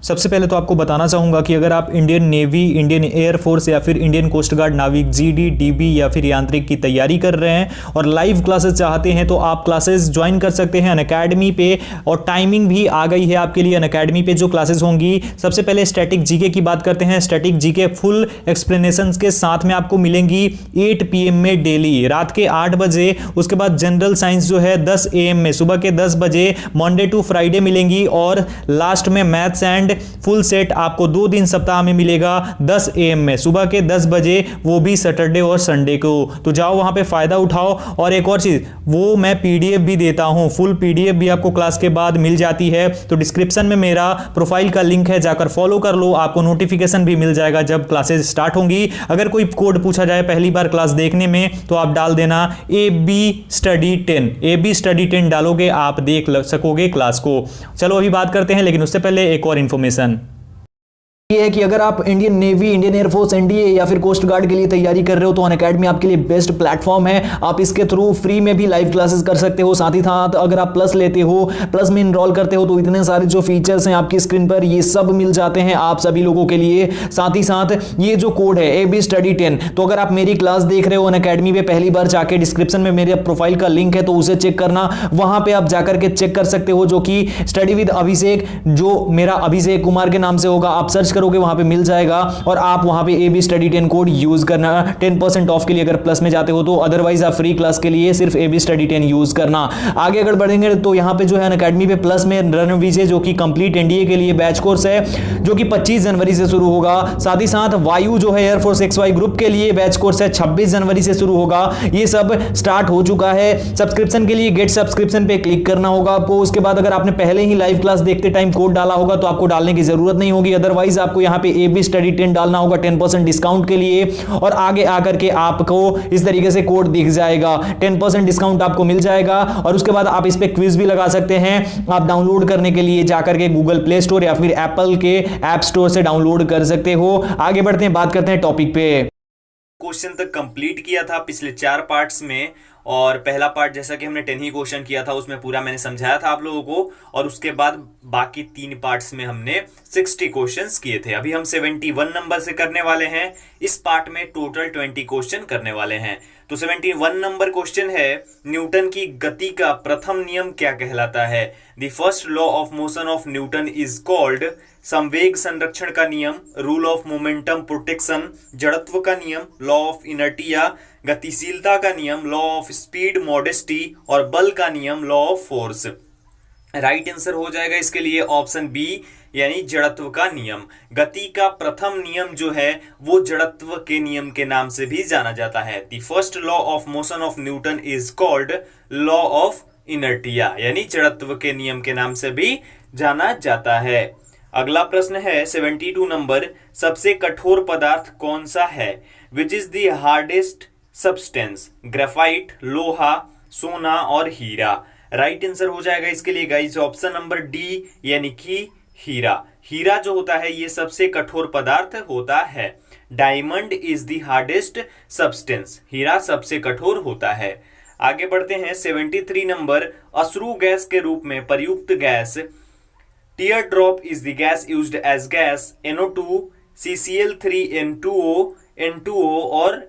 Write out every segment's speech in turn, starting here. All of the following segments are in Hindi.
सबसे पहले तो आपको बताना चाहूँगा कि अगर आप इंडियन नेवी, इंडियन एयरफोर्स या फिर इंडियन कोस्ट गार्ड, नाविक, जीडी, डीबी या फिर यांत्रिक की तैयारी कर रहे हैं और लाइव क्लासेस चाहते हैं तो आप क्लासेस ज्वाइन कर सकते हैं अनअकैडमी पे। और टाइमिंग भी आ गई है आपके लिए अनअकैडमी पे जो क्लासेस होंगी। सबसे पहले स्टैटिक जीके की बात करते हैं। स्टैटिक जीके फुल एक्सप्लेनेशन के साथ में आपको मिलेंगी 8 PM में डेली, रात के 8 बजे। उसके बाद जनरल साइंस जो है 10 AM में, सुबह के 10 बजे मंडे टू फ्राइडे मिलेंगी। और लास्ट में मैथ्स एंड फुल सेट आपको 2 दिन सप्ताह में मिलेगा 10 AM में, सुबह के 10 बजे, वो भी सैटरडे और संडे को। तो जाओ वहां पे फायदा उठाओ। और एक और चीज, वो मैं पीडीएफ भी देता हूं, फुल पीडीएफ भी आपको क्लास के बाद मिल जाती है। तो डिस्क्रिप्शन में मेरा प्रोफाइल का लिंक है, जाकर फॉलो कर लो, आपको नोटिफिकेशन भी मिल जाएगा जब क्लासेस स्टार्ट होंगी। अगर कोई कोड पूछा जाए पहली बार क्लास देखने में तो आप डाल देना AB Study 10, AB Study 10 डालोगे, आप देख सकोगे क्लास को। चलो अभी बात करते हैं, लेकिन उससे पहले एक और इन्फॉर्मेशन ये है कि अगर आप Indian navy, Indian air force, NDA या फिर कोस्ट गार्ड के लिए तैयारी कर रहे हो तो अनअकैडमी आपके लिए बेस्ट प्लेटफॉर्म है। आप इसके थ्रू फ्री में भी लाइव क्लासेस कर सकते हो। साथ ही साथ अगर आप प्लस लेते हो, प्लस में इनरोल करते हो तो इतने सारे जो फीचर्स हैं आपकी स्क्रीन पर ये सब मिल जाते हैं आप सभी लोगों के लिए। साथ ही साथ ये जो कोड है AB Study 10, तो अगर आप मेरी क्लास देख रहे हो अनअकैडमी पे पहली बार, जाके डिस्क्रिप्शन में मेरे प्रोफाइल का लिंक है तो उसे चेक करना, वहां पे आप जाकर के चेक कर सकते हो, जो कि स्टडी विद अभिषेक, जो मेरा अभिषेक कुमार के नाम से होगा, आप सर्च करोगे वहां पे मिल जाएगा। और आप वहां पे AB Study 10 कोड यूज करना 10% ऑफ के लिए अगर प्लस में जाते हो तो। अदरवाइज आप फ्री क्लास के लिए सिर्फ AB Study 10 यूज करना। आगे अगर बढ़ेंगे तो यहां पे जो है अनअकैडमी पे प्लस में रणविजय, जो कि कंप्लीट एनडीए के लिए बैच कोर्स है, जो कि 25 जनवरी से शुरू होगा। साथ ही साथ वायु जो है एयरफोर्स XY ग्रुप के लिए बैच कोर्स है, 26 जनवरी से शुरू होगा। ये सब स्टार्ट हो चुका है। सब्सक्रिप्शन के लिए गेट सब्सक्रिप्शन पे क्लिक करना होगा आपको। उसके बाद अगर आपने पहले ही लाइव क्लास देखते टाइम कोड डाला होगा तो आपको डालने की जरूरत नहीं होगी। अदरवाइज आपको यहां पे AB Study 10 डालना होगा 10% डिस्काउंट के लिए। और आगे आकर के आपको इस तरीके से कोड दिख जाएगा, 10% डिस्काउंट आपको मिल जाएगा। और उसके बाद आप इस पे क्विज भी लगा सकते हैं। आप डाउनलोड करने के लिए जाकर के गूगल प्ले स्टोर या फिर एप्पल के ऐप स्टोर से डाउनलोड कर सकते हो। आगे बढ़ते हैं, बात करते हैं टॉपिक पे। क्वेश्चन तक कंप्लीट किया था पिछले 4 पार्ट्स में। और पहला पार्ट जैसा कि हमने 10 ही क्वेश्चन किया था उसमें पूरा मैंने समझाया था आप लोगों को। और उसके बाद बाकी 3 पार्ट्स में हमने 60 क्वेश्चंस किए थे। अभी हम 71 नंबर से करने वाले हैं। इस पार्ट में टोटल 20 क्वेश्चन करने वाले हैं। तो 71 नंबर क्वेश्चन है, न्यूटन की गति का प्रथम नियम क्या कहलाता है? The first law of motion of Newton is called. संवेग संरक्षण का नियम, रूल ऑफ मोमेंटम प्रोटेक्शन, जड़त्व का नियम, लॉ ऑफ इनर्टिया, गतिशीलता का नियम, लॉ ऑफ स्पीड मॉडेस्टी, और बल का नियम, law of force. Right answer हो जाएगा इसके लिए ऑप्शन बी, यानी जड़त्व का नियम। गति का प्रथम नियम जो है वो जड़त्व के नियम के नाम से भी जाना जाता है। The first law of motion of Newton is called law of inertia, यानी जड़त्व के नियम के नाम से भी जाना जाता है। अगला प्रश्न है 72 नंबर, सबसे कठोर पदार्थ कौन सा है? Which is the hardest substance? Graphite, लोहा, सोना और हीरा। राइट आंसर हो जाएगा इसके लिए गाइस ऑप्शन नंबर डी, यानी कि हीरा। हीरा जो होता है ये सबसे कठोर पदार्थ होता है। Diamond is the hardest substance, हीरा सबसे कठोर होता है। आगे बढ़ते हैं 73 नंबर, अश्रु गैस के रूप में प्रयुक्त गैस। Tear drop is the gas used as gas. NO2, CCl3, N2O और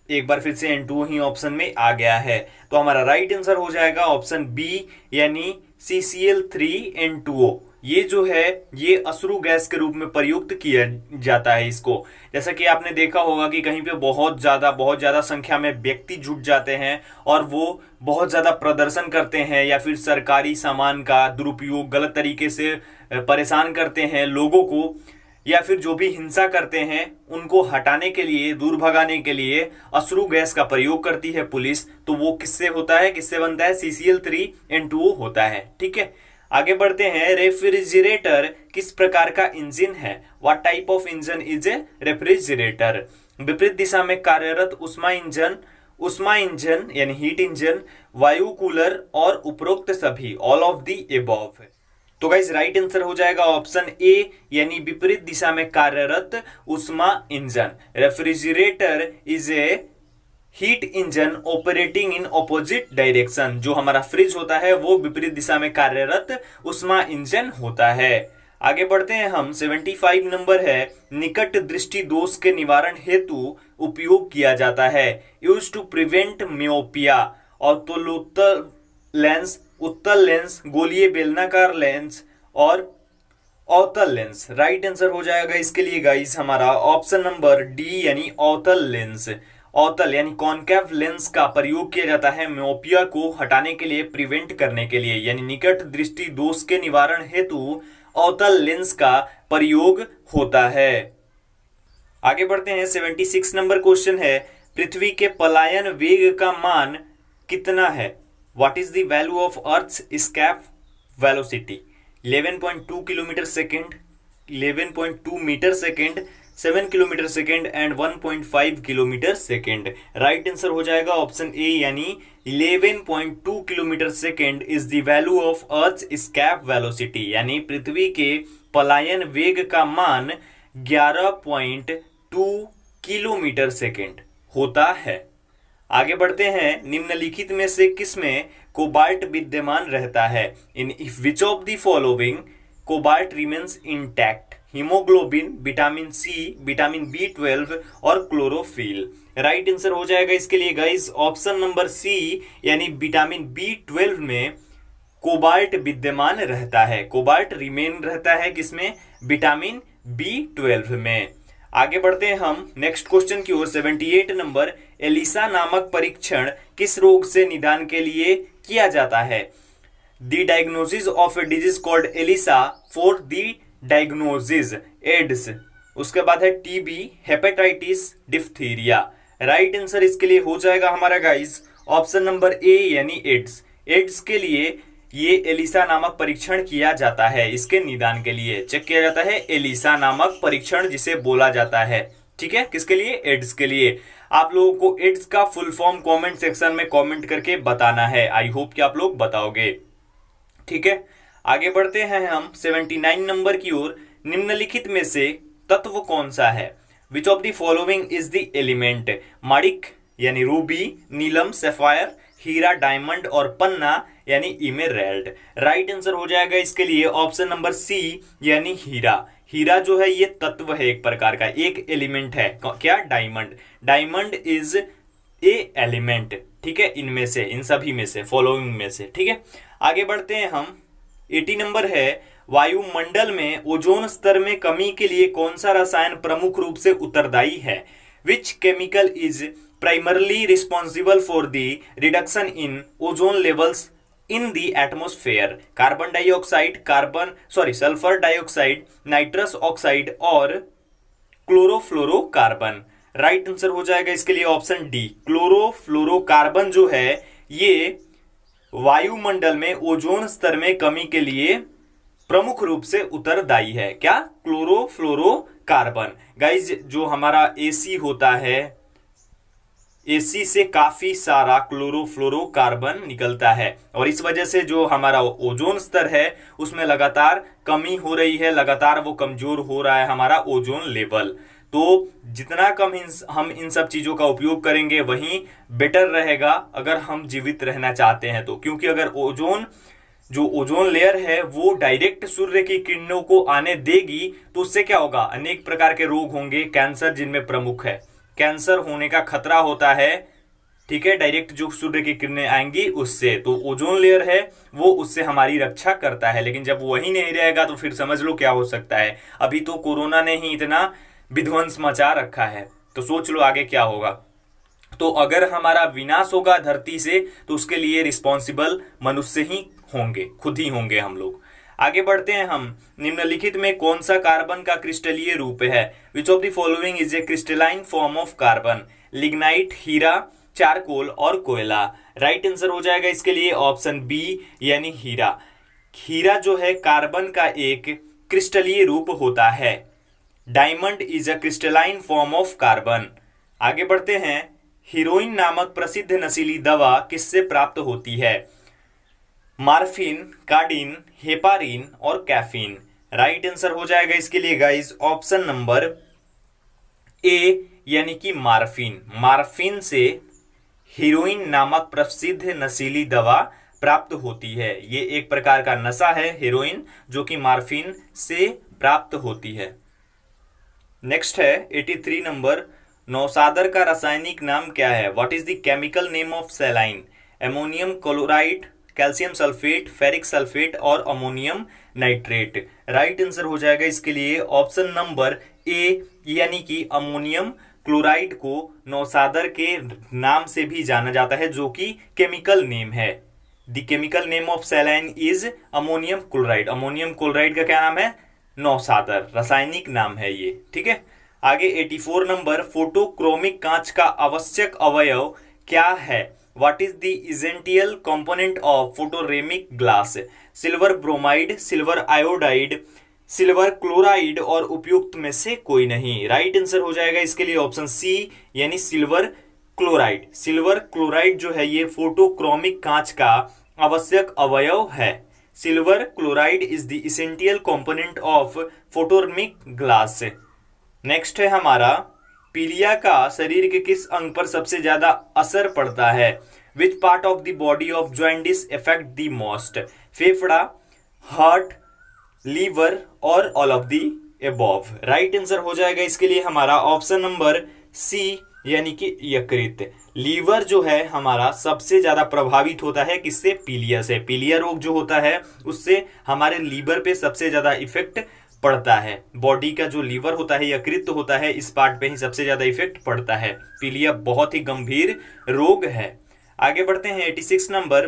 एक बार फिर से N2O ही ऑप्शन में आ गया है। तो हमारा राइट आंसर हो जाएगा ऑप्शन बी, यानी CCl3N2O। ये जो है ये अश्रु गैस के रूप में प्रयुक्त किया जाता है इसको। जैसा कि आपने देखा होगा कि कहीं पे बहुत ज्यादा संख्या में व्यक्ति जुट जाते हैं और वो बहुत ज्यादा प्रदर्शन करते हैं या फिर सरकारी सामान का दुरुपयोग गलत तरीके से परेशान करते हैं लोगों को, या फिर जो भी हिंसा करते हैं उनको हटाने के लिए, दूर भगाने के लिए अश्रु गैस का प्रयोग करती है पुलिस। तो वो किससे होता है, किससे बनता है? CCl3N2O होता है। ठीक है, आगे बढ़ते हैं। रेफ्रिजरेटर किस प्रकार का इंजन है? What type of engine is a refrigerator? विपरीत दिशा में कार्यरत उष्मा इंजन यानी हीट इंजन, वायु कूलर और उपरोक्त सभी, ऑल ऑफ द एबव। तो गाइस राइट आंसर हो जाएगा ऑप्शन ए, यानी विपरीत दिशा में कार्यरत उष्मा engine. Refrigerator is a heat engine operating in opposite direction. जो हमारा फ्रिज होता है वो विपरीत दिशा में कार्यरत उष्मा इंजन होता है। आगे बढ़ते हैं हम। 75 नंबर है, निकट दृष्टि दोष के निवारण हेतु उपयोग किया जाता है। Use to prevent myopia. ऑर्थोलोटल लेंस, उत्तल लेंस, गोलीय बेलनाकार लेंस और अवतल लेंस। राइट आंसर हो जाएगा इसके लिए गाइस हमारा ऑप्शन नंबर डी यानी अवतल लेंस। अवतल यानी कॉनकेव लेंस का प्रयोग किया जाता है मियोपिया को हटाने के लिए, प्रिवेंट करने के लिए, यानी निकट दृष्टि दोष के निवारण हेतु अवतल लेंस का प्रयोग होता है। आगे बढ़ते हैं। 76 नंबर क्वेश्चन है, पृथ्वी के पलायन वेग का मान कितना है? What is the value of Earth's escape velocity? 11.2 kilometre second, 11.2 metre second, 7 kilometre second and 1.5 kilometre second. Right answer हो जाएगा ऑप्शन ए यानी 11.2 kilometre second is the value of Earth escape velocity, यानी पृथ्वी के पलायन वेग का मान 11.2 किलोमीटर सेकेंड होता है। आगे बढ़ते हैं। निम्नलिखित में से किसमें कोबाल्ट विद्यमान रहता है? In which of the following cobalt remains intact? Haemoglobin, vitamin C, vitamin B12 और क्लोरोफिल। राइट आंसर हो जाएगा इसके लिए गाइस ऑप्शन नंबर सी यानी विटामिन B12 में कोबाल्ट विद्यमान रहता है। कोबाल्ट रिमेन रहता है किसमें? विटामिन B12 में। आगे बढ़ते हैं हम नेक्स्ट क्वेश्चन की ओर। 78 नंबर, एलिसा नामक परीक्षण किस रोग से निदान के लिए किया जाता है? The diagnosis of a disease called ELISA for the diagnosis AIDS. उसके बाद है TB, hepatitis, diphtheria. Right answer इसके लिए हो जाएगा हमारा गाइस ऑप्शन नंबर ए यानी एड्स। एड्स के लिए ये एलिसा नामक परीक्षण किया जाता है, इसके निदान के लिए चेक किया जाता है एलिसा नामक परीक्षण जिसे बोला जाता है। ठीक है, किसके लिए? एड्स के लिए। आप लोगों को एड्स का फुल फॉर्म कमेंट सेक्शन में कमेंट करके बताना है। आई होप कि आप लोग बताओगे। ठीक है, आगे बढ़ते हैं हम 79 नंबर की ओर। निम्नलिखित में से तत्व कौन सा है? Which of the following is the element? माणिक यानी रूबी, नीलम सैफायर, हीरा डायमंड और पन्ना यानी इमेरल्ड। राइट आंसर हो जाएगा इसके लिए ऑप्शन नंबर सी यानी हीरा। हीरा जो है ये तत्व है, एक प्रकार का, एक एलिमेंट है। क्या? Diamond. Diamond is a element. ठीक है, इनमें से, इन सभी में से, फॉलोइंग में से। ठीक है, आगे बढ़ते हैं हम। 80 नंबर है, वायुमंडल में ओजोन स्तर में कमी के लिए कौन सा रसायन प्रमुख रूप से उत्तरदायी है? Which chemical is primarily responsible for the reduction in ozone levels in the atmosphere? Carbon dioxide, sulphur dioxide, nitrous oxide और क्लोरोफ्लोरोकार्बन। राइट आंसर हो जाएगा इसके लिए ऑप्शन डी। क्लोरोफ्लोरोकार्बन जो है ये वायुमंडल में ओजोन स्तर में कमी के लिए प्रमुख रूप से उत्तरदायी है। क्या? क्लोरोफ्लोरोकार्बन। गाइज, जो हमारा एसी होता है, एसी से काफी सारा क्लोरोफ्लोरोकार्बन निकलता है और इस वजह से जो हमारा ओजोन स्तर है उसमें लगातार कमी हो रही है, लगातार वो कमजोर हो रहा है हमारा ओजोन लेवल। तो जितना कम हम इन सब चीजों का उपयोग करेंगे वहीं बेटर रहेगा अगर हम जीवित रहना चाहते हैं तो। क्योंकि अगर जो ओजोन लेयर है वो डायरेक्ट सूर्य की किरणों को आने देगी तो उससे क्या होगा? अनेक प्रकार के रोग होंगे, कैंसर जिनमें प्रमुख है। कैंसर होने का खतरा होता है, ठीक है, डायरेक्ट जो सूर्य की किरणें आएंगी उससे। तो ओजोन लेयर है वो उससे हमारी रक्षा करता है, लेकिन जब वही नहीं रहेगा तो फिर समझ लो क्या हो सकता है। अभी तो कोरोना ने ही इतना विध्वंस मचा रखा है, तो सोच लो आगे क्या होगा। तो अगर हमारा विनाश होगा धरती से तो उसके लिए रिस्पॉन्सिबल मनुष्य ही होंगे, खुद ही होंगे हम लोग। आगे बढ़ते हैं हम। निम्नलिखित में कौन सा कार्बन का क्रिस्टलीय रूप है? Which of the following is a crystalline form of carbon? Lignite, हीरा, चारकोल और कोयला। राइट आंसर हो जाएगा इसके लिए ऑप्शन बी यानी हीरा। हीरा जो है कार्बन का एक क्रिस्टलीय रूप होता है। Diamond is a crystalline form of carbon. आगे बढ़ते हैं। हीरोइन नामक प्रसिद्ध नशीली दवा किससे प्राप्त होती है? मार्फिन, कार्डिन, हेपारिन और कैफीन। राइट आंसर हो जाएगा इसके लिए गाइस ऑप्शन नंबर ए यानी कि मार्फिन। मार्फिन से हीरोइन नामक प्रसिद्ध नशीली दवा प्राप्त होती है। ये एक प्रकार का नशा है हेरोइन, जो कि मार्फिन से प्राप्त होती है। नेक्स्ट है 83 नंबर, नौसादर का रासायनिक नाम क्या है? What is the chemical name of saline? Ammonium chloride, calcium sulphate, ferric sulphate और अमोनियम नाइट्रेट। राइट आंसर हो जाएगा इसके लिए ऑप्शन नंबर ए, यानी कि अमोनियम क्लोराइड को नौसादर के नाम से भी जाना जाता है, जो कि केमिकल नेम है। The chemical name of saline is ammonium chloride. Ammonium chloride का क्या नाम है? नौसादर, रासायनिक नाम है ये। ठीक है, आगे 84 नंबर, फोटोक्रोमिक कांच का आवश्यक अवयव क्या है? What is the essential component of photochromic glass? Silver bromide, silver iodide, silver chloride और उपयुक्त में से कोई नहीं। राइट आंसर हो जाएगा इसके लिए ऑप्शन सी, यानी सिल्वर क्लोराइड। सिल्वर क्लोराइड जो है ये फोटोक्रोमिक कांच का आवश्यक अवयव है। Silver chloride is the essential component of photochromic glass. Next है हमारा, पीलिया का शरीर के किस अंग पर सबसे ज्यादा असर पड़ता है? Which part of the body of jaundice effect the most? फेफड़ा, हार्ट, लीवर और all of the above. Right answer हो जाएगा इसके लिए हमारा ऑप्शन नंबर सी, यानी कि यकृत। लीवर जो है हमारा सबसे ज्यादा प्रभावित होता है किससे? पीलिया से। पीलिया रोग जो होता है उससे हमारे लीवर पे सबसे ज्यादा इफेक्ट पड़ता है। बॉडी का जो लीवर होता है, यकृत होता है, इस पार्ट पे ही सबसे ज्यादा इफेक्ट पड़ता है। पीलिया बहुत ही गंभीर रोग है। आगे बढ़ते हैं 86 नंबर,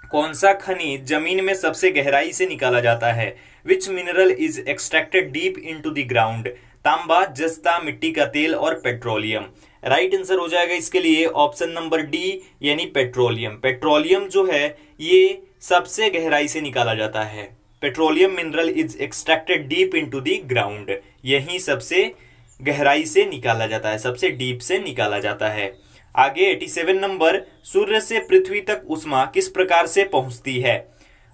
कौन सा खनिज जमीन में सबसे गहराई से निकाला जाता है? विच mineral is extracted deep into the ground? तांबा, जस्ता, मिट्टी का तेल और पेट्रोलियम। राइट आंसर हो जाएगा इसके लिए ऑप्शन नंबर डी, यानी पेट्रोलियम। पेट्रोलियम जो है ये सबसे गहराई से निकाला जाता है। Petroleum mineral is extracted deep into the ground. यही सबसे गहराई से निकाला जाता है, सबसे डीप से निकाला जाता है। आगे 87 नंबर, सूर्य से पृथ्वी तक ऊष्मा किस प्रकार से पहुंचती है?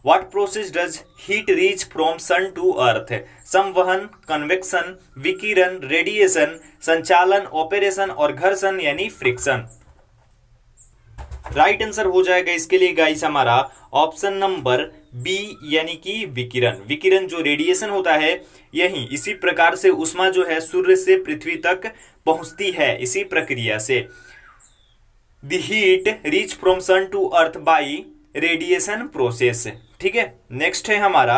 What process does heat reach from sun to earth? संवहन, कन्वेक्शन, विकिरण, रेडिएशन, संचालन, ऑपरेशन और घर्षण यानी फ्रिक्शन। राइट आंसर हो जाएगा इसके लिए गाइस हमारा ऑप्शन नंबर बी, यानी कि विकिरण। विकिरण जो रेडिएशन होता है, यही इसी प्रकार से ऊष्मा जो है सूर्य से पृथ्वी तक पहुंचती है, इसी प्रक्रिया से। The heat reach from sun to earth by radiation process. ठीक है, नेक्स्ट है हमारा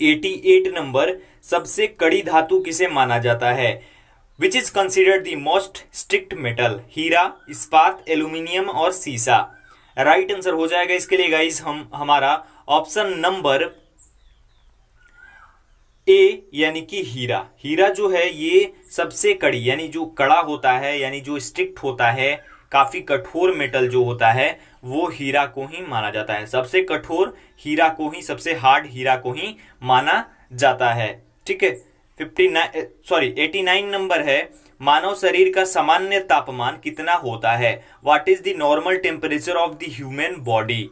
88 नंबर, सबसे कड़ी धातु किसे माना जाता है? Which is considered the most strict metal? हीरा, इस्पात, एल्यूमिनियम और सीसा। राइट आंसर हो जाएगा इसके लिए गाइस हमारा ऑप्शन नंबर ए, यानी कि हीरा। हीरा जो है ये सबसे कड़ी, यानी जो कड़ा होता है, यानी जो स्ट्रिक्ट होता है, काफी कठोर मेटल जो होता है वो हीरा को ही माना जाता है। सबसे कठोर हीरा को ही, सबसे हार्ड हीरा को ही माना जाता है। ठीक है, 89 नंबर है, मानव शरीर का सामान्य तापमान कितना होता है? What is the normal temperature of the human body?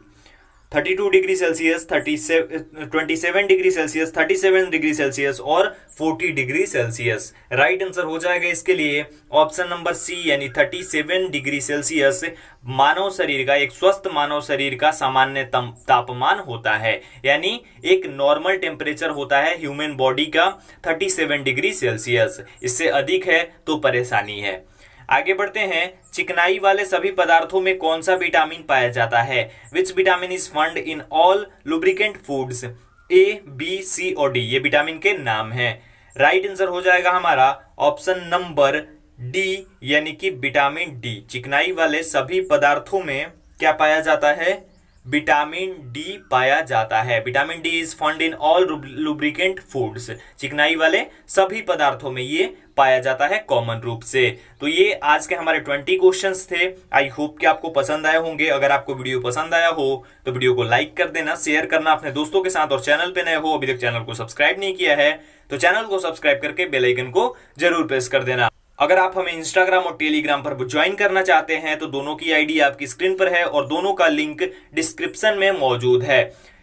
32 degree Celsius, 27 degree Celsius, 37 degree Celsius और 40 डिग्री सेल्सियस। राइट आंसर हो जाएगा इसके लिए ऑप्शन नंबर सी, यानी 37 डिग्री सेल्सियस मानव शरीर का, एक स्वस्थ मानव शरीर का सामान्य तापमान होता है। यानी एक नॉर्मल टेम्परेचर होता है ह्यूमन बॉडी का 37 डिग्री सेल्सियस। इससे अधिक है तो परेशानी है। आगे बढ़ते हैं, चिकनाई वाले सभी पदार्थों में कौन सा विटामिन पाया जाता है? Which vitamin is found in all lubricant foods? A, B, C और डी, ये विटामिन के नाम हैं। राइट आंसर हो जाएगा हमारा ऑप्शन नंबर डी, यानी कि विटामिन डी। चिकनाई वाले सभी पदार्थों में क्या पाया जाता है? विटामिन डी पाया जाता है। Vitamin D is found in all lubricant foods. चिकनाई वाले सभी पदार्थों में ये पाया जाता है कॉमन रूप से। तो ये आज के हमारे 20 क्वेश्चंस थे। आई होप कि आपको पसंद आए होंगे। अगर आपको वीडियो पसंद आया हो तो वीडियो को लाइक कर देना, शेयर करना अपने दोस्तों के साथ, और चैनल पे नए हो, अभी तक चैनल को सब्सक्राइब नहीं किया है तो चैनल को सब्सक्राइब करके बेल आइकन को जरूर प्रेस कर देना। अगर आप हमें इंस्टाग्राम और टेलीग्राम पर ज्वाइन करना चाहते हैं तो दोनों की आईडी आपकी स्क्रीन पर है और दोनों का लिंक डिस्क्रिप्शन में मौजूद है।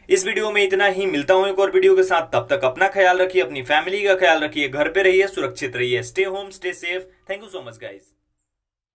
इस वीडियो में इतना ही, मिलता हूं एक और वीडियो के साथ। तब तक अपना ख्याल रखिए, अपनी फैमिली का ख्याल रखिए, घर पे रहिए, सुरक्षित रहिए। Stay home, stay safe. Thank you so much guys.